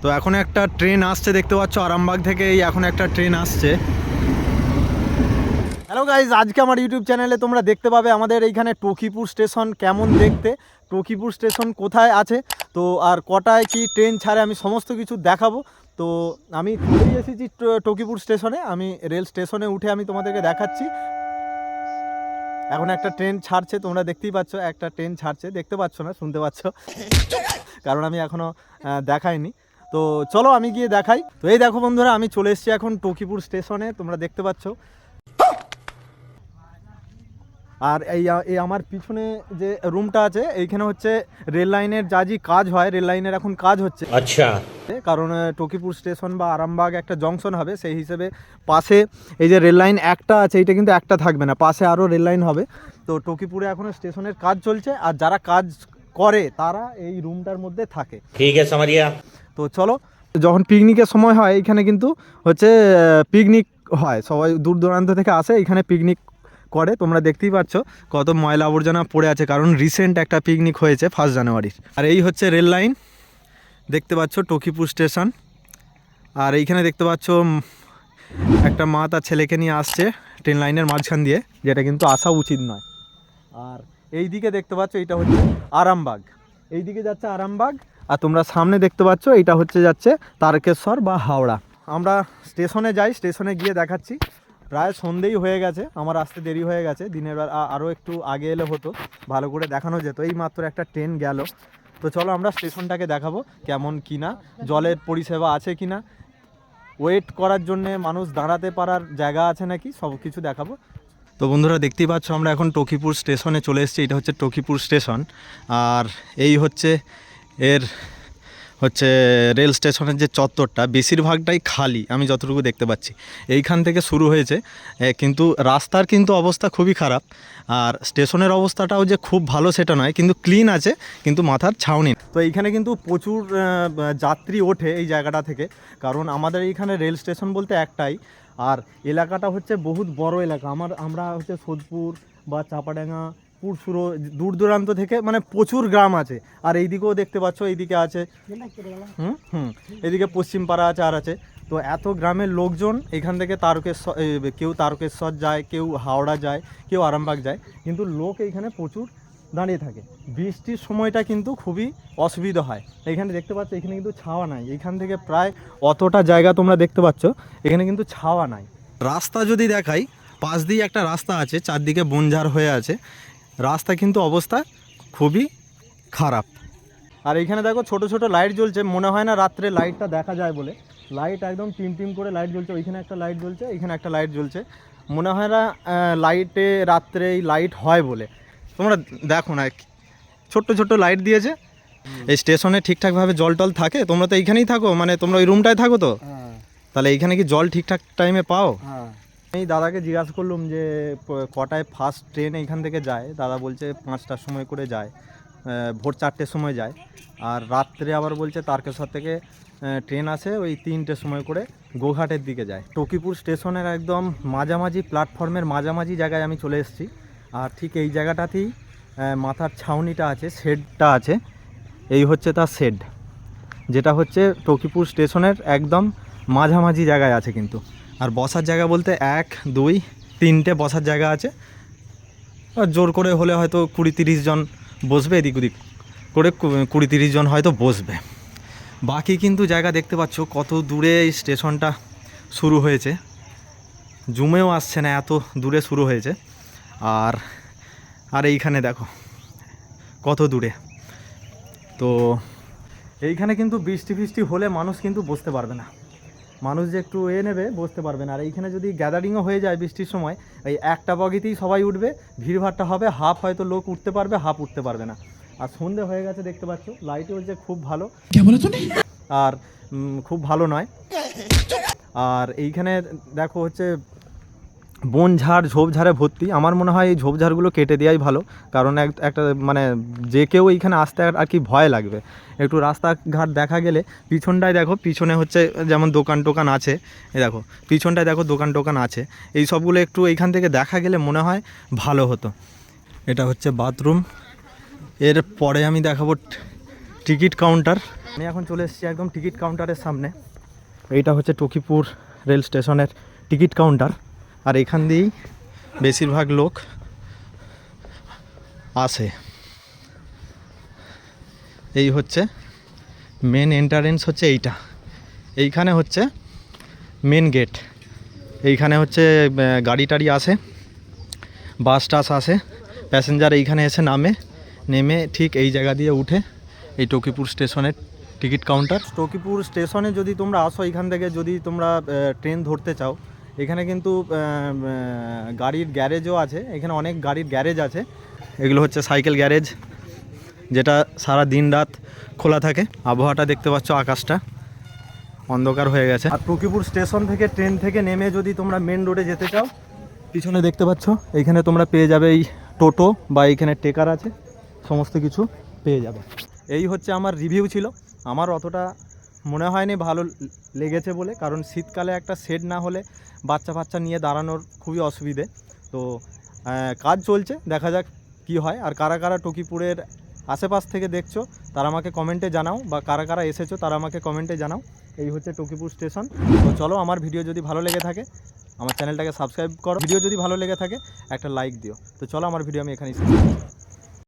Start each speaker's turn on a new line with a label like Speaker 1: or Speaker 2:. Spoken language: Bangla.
Speaker 1: তো এখন একটা ট্রেন আসছে দেখতে পাচ্ছ আরামবাগ থেকে, এই এখন একটা ট্রেন আসছে। হ্যালো গাইজ, আজকে আমার ইউটিউব চ্যানেলে তোমরা দেখতে পাবে আমাদের এইখানে টকিপুর স্টেশন কেমন দেখতে, টকিপুর স্টেশন কোথায় আছে, তো আর কটায় কি ট্রেন ছাড়ে আমি সমস্ত কিছু দেখাবো। তো আমি চলে এসেছি টকিপুর স্টেশনে, আমি রেল স্টেশনে উঠে আমি তোমাদেরকে দেখাচ্ছি। এখন একটা ট্রেন ছাড়ছে, তোমরা দেখতেই পাচ্ছ একটা ট্রেন ছাড়ছে, দেখতে পাচ্ছ না শুনতে পাচ্ছ, কারণ আমি এখনও দেখাইনি। তো চলো আমি গিয়ে দেখাই। তো এই দেখো বন্ধুরা, আমি চলে এসেছি এখন টকিপুর স্টেশনে, তোমরা দেখতে পাচ্ছ। আর এই আমার পিছনে যে রুমটা আছে এইখানে হচ্ছে রেল লাইনের যা কাজ হয়, রেল লাইনের এখন কাজ হচ্ছে। আচ্ছা, কারণ টকিপুর স্টেশন বা আরামবাগ একটা জংশন হবে, সেই হিসেবে পাশে এই যে রেল লাইন একটা আছে, এইটা কিন্তু একটা থাকবে না, পাশে আরও রেল লাইন হবে। তো টকিপুরে এখনও স্টেশনের কাজ চলছে, আর যারা কাজ করে তারা এই রুমটার মধ্যে থাকে। ঠিক আছে সামারিয়া। তো চলো, যখন পিকনিকের সময় হয় এইখানে কিন্তু হচ্ছে পিকনিক হয়, সবাই দূর দূরান্ত থেকে আসে এখানে পিকনিক করে। তোমরা দেখতেই পাচ্ছ কত ময়লা আবর্জনা পড়ে আছে, কারণ রিসেন্ট একটা পিকনিক হয়েছে 1 জানুয়ারির। আর এই হচ্ছে রেল লাইন, দেখতে পাচ্ছ টকিপুর স্টেশন। আর এইখানে দেখতে পাচ্ছ একটা মা তার ছেলেকে নিয়ে আসছে ট্রেন লাইনের মাঝখান দিয়ে, যেটা কিন্তু আসা উচিত নয়। আর এই দিকে দেখতে পাচ্ছ এইটা হচ্ছে আরামবাগ, এই দিকে যাচ্ছে আরামবাগ। আর তোমরা সামনে দেখতে পাচ্ছ এইটা হচ্ছে যাচ্ছে তারকেশ্বর বা হাওড়া। আমরা স্টেশনে যাই, স্টেশনে গিয়ে দেখাচ্ছি। প্রায় সন্ধেই হয়ে গেছে, আমার আসতে দেরি হয়ে গেছে, দিনের বেলা আরও একটু আগে এলে হতো, ভালো করে দেখানো যেত। এই মাত্র একটা ট্রেন গেল। তো চলো আমরা স্টেশনটাকে দেখাবো কেমন কিনা, জলের পরিষেবা আছে কিনা, ওয়েট করার জন্যে মানুষ দাঁড়াতে পারার জায়গা আছে নাকি, সব কিছু দেখাবো। তো বন্ধুরা দেখতেই পাচ্ছ আমরা এখন টকিপুর স্টেশনে চলে এসেছি, এটা হচ্ছে টকিপুর স্টেশন। আর এই হচ্ছে এর হচ্ছে রেল স্টেশনের যে চত্বরটা, বেশিরভাগটাই খালি আমি যতটুকু দেখতে পাচ্ছি। এইখান থেকে শুরু হয়েছে, কিন্তু রাস্তার কিন্তু অবস্থা খুবই খারাপ। আর স্টেশনের অবস্থাটাও যে খুব ভালো সেটা নয়, কিন্তু ক্লিন আছে, কিন্তু মাথার ছাউনি। তো এইখানে কিন্তু প্রচুর যাত্রী ওঠে এই জায়গাটা থেকে, কারণ আমাদের এইখানে রেল স্টেশন বলতে একটাই। আর এলাকাটা হচ্ছে বহুত বড় এলাকা, আমরা হচ্ছে সোদপুর বা চাপাডাঙ্গা, পুরসুরো, দূর দূরান্ত থেকে মানে প্রচুর গ্রাম আছে। আর এইদিকেও দেখতে পাচ্ছ, এইদিকে আছে এদিকে পশ্চিমপাড়া আছে, আর আছে। তো এত গ্রামের লোকজন এখান থেকে তারকেশ্বর, কেউ তারকেশ্বর যায়, কেউ হাওড়া যায়, কেউ আরামবাগ যায়, কিন্তু লোক এইখানে প্রচুর দাঁড়িয়ে থাকে। বৃষ্টির সময়টা কিন্তু খুবই অসুবিধা হয়। এইখানে দেখতে পাচ্ছ এখানে কিন্তু ছাওয়া নাই, এইখান থেকে প্রায় অতটা জায়গা তোমরা দেখতে পাচ্ছ, এখানে কিন্তু ছাওয়া নাই। রাস্তা যদি দেখাই, পাশ দিয়ে একটা রাস্তা আছে, চারদিকে বনঝাড় হয়ে আছে, রাস্তা কিন্তু অবস্থা খুবই খারাপ। আর এইখানে দেখো ছোট ছোট লাইট জ্বলছে, মনে হয় না রাত্রে লাইটটা দেখা যায় বলে, লাইট একদম টিম টিম করে লাইট জ্বলছে। ওইখানে একটা লাইট জ্বলছে, এইখানে একটা লাইট জ্বলছে, মনে হয় না লাইটে রাত্রে এই লাইট হয় বলে। তোমরা দেখো না, ছোট্ট ছোট্ট লাইট দিয়েছে। এই স্টেশনে ঠিকঠাকভাবে জল টল থাকে? তোমরা তো এইখানেই থাকো, মানে তোমরা ওই রুমটায় থাকো, তো তাহলে এইখানে কি জল ঠিকঠাক টাইমে পাও? আমি দাদাকে জিজ্ঞাসা করলাম যে কটায় ফার্স্ট ট্রেন এইখান থেকে যায়, দাদা বলছে 5টার সময় করে যায়, ভোর 4টের সময় যায়। আর রাত্রে আবার বলছে তারকেশ্বর থেকে ট্রেন আসে ওই 3টের সময় করে গোঘাটের দিকে যায়। টকিপুর স্টেশনের একদম মাঝামাঝি, প্ল্যাটফর্মের মাঝামাঝি জায়গায় আমি চলে এসেছি। আর ঠিক এই জায়গাটাতেই মাথার ছাউনিটা আছে, শেডটা আছে, এই হচ্ছে তার শেড, যেটা হচ্ছে টকিপুর স্টেশনের একদম মাঝামাঝি জায়গায় আছে কিন্তু। আর বসার জায়গা বলতে 1, 2, 3টে বসার জায়গা আছে। আর জোর করে হলে হয়তো 20-30 জন বসবে, এদিক ওদিক করে 20-30 জন হয়তো বসবে। বাকি কিন্তু জায়গা দেখতে পাচ্ছ কত দূরে এই স্টেশনটা শুরু হয়েছে, জুমেও আসছে না, এত দূরে শুরু হয়েছে। আর আর এইখানে দেখো কত দূরে। তো এইখানে কিন্তু বৃষ্টি হলে মানুষ কিন্তু বসতে পারবে না, মানুষ যে একটু নেবে বসতে পারবে না। আর এইখানে যদি গ্যাদারিংও হয়ে যায় বৃষ্টির সময়, এই একটা বগিতেই সবাই উঠবে, ভিড়ভাড়টা হবে, হাফ হয়তো লোক উঠতে পারবে, হাফ উঠতে পারবে না। আর সন্ধে হয়ে গেছে দেখতে পাচ্ছ, লাইটও হচ্ছে খুব ভালো, আর খুব ভালো নয়। আর এইখানে দেখো হচ্ছে বনঝাড়, ঝোপঝাড়ে ভর্তি। আমার মনে হয় এই ঝোপঝাড়গুলো কেটে দেওয়াই ভালো, কারণ একটা মানে যে কেউ এইখানে আসতে আর কি ভয় লাগবে। একটু রাস্তাঘাট দেখা গেলে পিছনটায় দেখো, পিছনে হচ্ছে যেমন দোকান টোকান আছে, এই দেখো পিছনটায় দেখো দোকান টোকান আছে, এই সবগুলো একটু এইখান থেকে দেখা গেলে মনে হয় ভালো হতো। এটা হচ্ছে বাথরুম। এর পরে আমি দেখাবো টিকিট কাউন্টার। আমি এখন চলে এসেছি একদম টিকিট কাউন্টারের সামনে। এইটা হচ্ছে টকিপুর রেল স্টেশনের টিকিট কাউন্টার, আর এখান দিয়েই বেশিরভাগ লোক আসে। এই হচ্ছে মেন এন্ট্রান্স, হচ্ছে এইখানে হচ্ছে মেন গেট। এইখানে হচ্ছে গাড়ি টাড়ি আসে, বাস টাস আসে, প্যাসেঞ্জার এইখানে এসে নেমে ঠিক এই জায়গা দিয়ে উঠে এই টকিপুর স্টেশনের টিকিট কাউন্টার। টকিপুর স্টেশনে যদি তোমরা আসো, এখান থেকে যদি তোমরা ট্রেন ধরতে চাও, এখানে কিন্তু গাড়ির গ্যারেজও আছে। এখানে অনেক গাড়ির গ্যারেজ আছে। এগুলো হচ্ছে সাইকেল গ্যারেজ, যেটা সারা দিন রাত খোলা থাকে। আবহাওয়াটা দেখতে পাচ্ছ, আকাশটা অন্ধকার হয়ে গেছে। আর টকিপুর স্টেশন থেকে ট্রেন থেকে নেমে যদি তোমরা মেন রোডে যেতে চাও, পিছনে দেখতে পাচ্ছ এইখানে তোমরা পেয়ে যাবে এই টোটো বা এইখানে টেকার আছে, সমস্ত কিছু পেয়ে যাবে। এই হচ্ছে আমার রিভিউ ছিল। আমার অতটা মনে হয়নি ভালো লেগেছে বলে, কারণ শীতকালে একটা শেড না হলে বাচ্চা নিয়ে দাঁড়ানোর খুবই অসুবিধে। তো কাজ চলছে, দেখা যাক কি হয়। আর কারা কারা টকিপুরের আশেপাশ থেকে দেখছো তারা আমাকে কমেন্টে জানাও, বা কারা কারা এসেছো তারা আমাকে কমেন্টে জানাও। এই হচ্ছে টকিপুর স্টেশন। তো চলো, আমার ভিডিও যদি ভালো লেগে থাকে আমার চ্যানেলটাকে সাবস্ক্রাইব করো, ভিডিও যদি ভালো লেগে থাকে একটা লাইক দিও। তো চলো, আমার ভিডিও আমি এখানেই শেষ করছি।